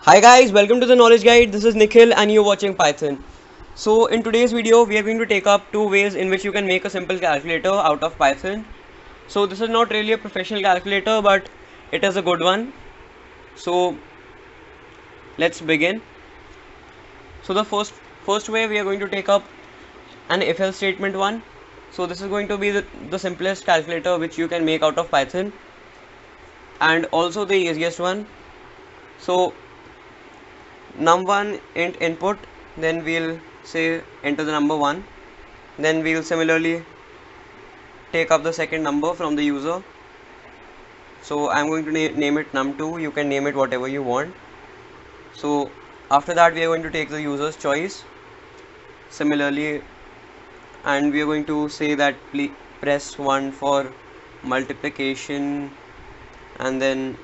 Hi guys, welcome to the Knowledge Guide. This is Nikhil and you're watching Python. So in today's video, we are going to take up two ways in which you can make a simple calculator out of Python. So this is not really a professional calculator, but it is a good one. So let's begin. So the first way we are going to take up an if-else statement one. So this is going to be the simplest calculator which you can make out of Python and also the easiest one. So num1 int input, then we'll say enter the number 1, then we'll similarly take up the second number from the user. So I'm going to name it num2, you can name it whatever you want. So after that we are going to take the user's choice similarly, and we are going to say that please press 1 for multiplication and then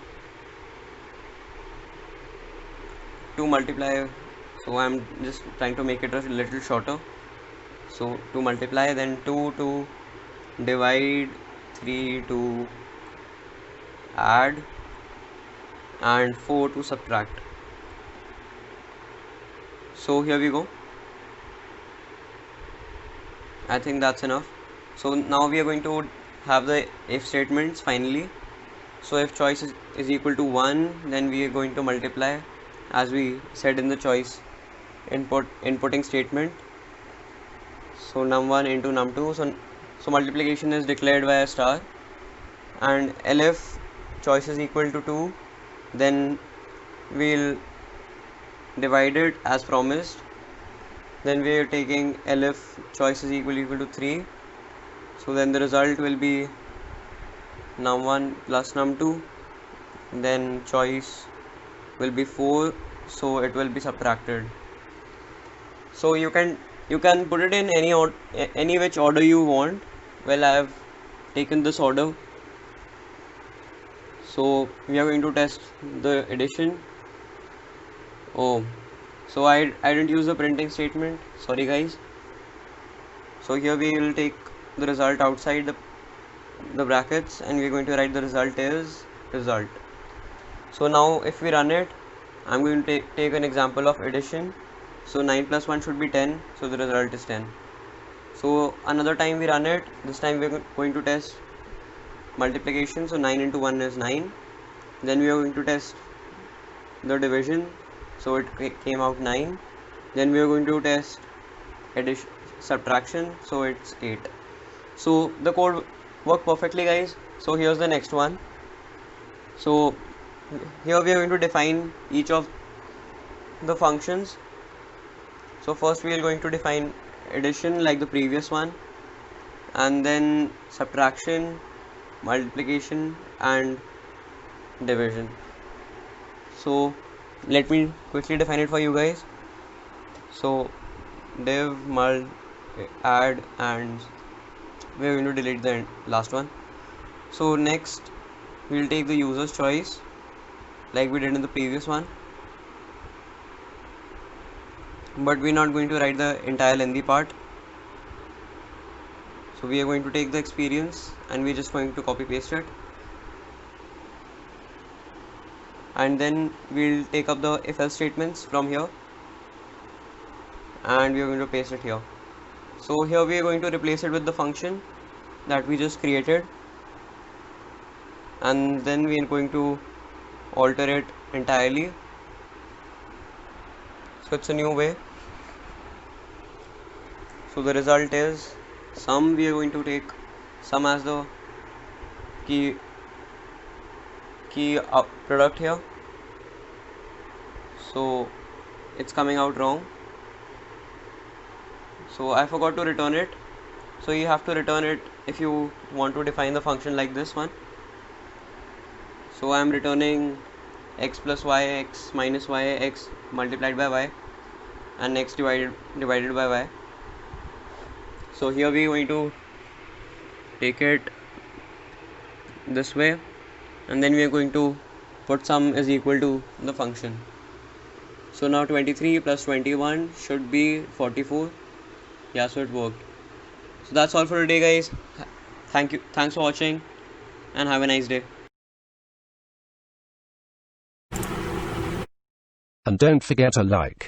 to multiply. So I'm just trying to make it a little shorter. So to multiply, then 2 to divide, 3 to add, and 4 to subtract. So here we go. I think that's enough. So now we are going to have the if statements finally. So if choice is equal to 1, then we are going to multiply as we said in the choice inputting statement. So num1 into num2. So multiplication is declared by a star, and elif choice is equal to 2, then we'll divide it as promised. Then we are taking elif choice is equal to 3. So then the result will be num1 plus num2, then choice will be 4, so it will be subtracted. So you can put it in any which order you want. Well, I have taken this order. So we are going to test the addition. Oh, so I didn't use the printing statement, sorry guys. So here we will take the result outside the brackets, and we're going to write the result is result. So now if we run it, I'm going to take an example of addition. So 9 plus 1 should be 10, so the result is 10. So another time we run it, this time we're going to test multiplication. So 9 into 1 is 9. Then we are going to test the division, so it came out 9. Then we are going to test addition subtraction, so it's 8. So the code worked perfectly guys. So here's the next one. So here we are going to define each of the functions. So first we are going to define addition like the previous one, and then subtraction, multiplication and division. So let me quickly define it for you guys. So div, mul, add, and we're going to delete the last one. So next we'll take the user's choice like we did in the previous one, but we're not going to write the entire lengthy part. So we are going to take the experience and we're just going to copy paste it, and then we'll take up the if else statements from here and we are going to paste it here. So here we are going to replace it with the function that we just created, and then we are going to alter it entirely. So it's a new way. So the result is sum. We are going to take sum as the key product here. So it's coming out wrong. So I forgot to return it. So you have to return it if you want to define the function like this one. So I am returning x plus y, x minus y, x multiplied by y, and x divided by y. So here we are going to take it this way, and then we are going to put sum is equal to the function. So now 23 plus 21 should be 44. Yeah, so it worked. So that's all for today guys. Thanks for watching and have a nice day. And don't forget to like,